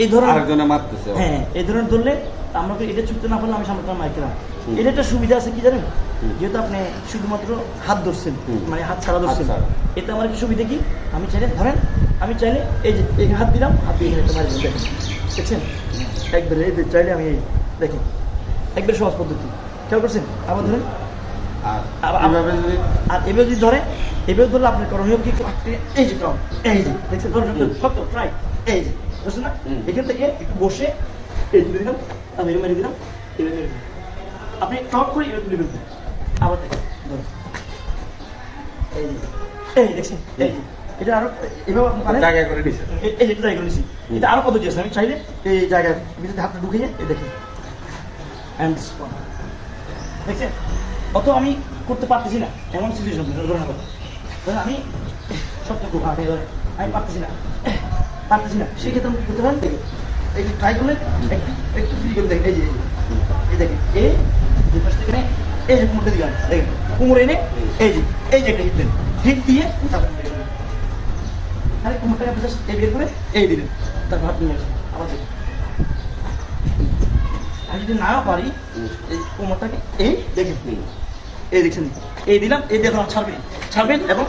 এই ধরনের আরেকজনে মারতেছে। হ্যাঁ, এই ধরনের ধরলে আমরা এটা ছুটতে না পারলে আমি সামনে মার খেলাম। এটা একটা সুবিধা আছে কি জানেন, যেহেতু আপনি শুধুমাত্র হাত ধরছেন, মানে হাত ছাড়া ধরছেন, এতে আমার একটা সুবিধা কি, আমি চাইলে ধরেন, আমি চাইলে এই যে এই হাত দিলাম, হাত দিয়ে একটা মারি দেখেন, দেখছেন একবারে এই চাইলে আমি এই দেখেন একবারে সহজ পদ্ধতি, খেয়াল করছেন। আবার ধরেন, আর এভাবে যদি ধরে, এভাবে ধরলে আপনার করণীয় কি, এই যে টম, এই যে দেখছেন ধরেন শক্ত ট্রাই, এই যে বুঝছেন না, এখান থেকে একটু বসে এই তুলে দিলাম, আমি মেরে দিলাম, এভাবে মেরে দিলাম, আপনি টপ করে এভাবে তুলে ফেলবেন। আবার দেখেন ধরুন এই যে, এই দেখছেন, এই এটা আরো এভাবে মানে জায়গায় করে নিয়েছি, এই যেটা জায়গা করে নিয়েছি, এটা আরো পদ্ধতি আছে, আমি চাইলে এই জায়গায় ভিতরে হাতটা ঢুকিয়ে এই দেখেন অ্যান্ড দেখছেন, অত আমি করতে পারতেছি না এমন সিচুয়েশন ধরে না, আমি সত্য খুব আমি পারতেছি না সেক্ষেত্রে আমি করতে পারেন, দেখে এই যে ট্রাই করলেন একটু ফ্রি করে দেখেন, এই দেখেন এই পাশ থেকে এই যে কুমোরটা দিলাম, দেখেন কুমোর এনে এই যে একটা হিট দেন, হিট দিয়ে তাহলে কুমোরটাকে আপনি জাস্ট এই বের করে এই দিলেন, তারপর হাত নিয়ে আসেন, আবার দেখেন। আমি যদি নাও পারি এই কোমরটাকে এই দেখেন, এই দেখছেন, এই দিলাম, এই দিয়ে ছাড়বেন এবং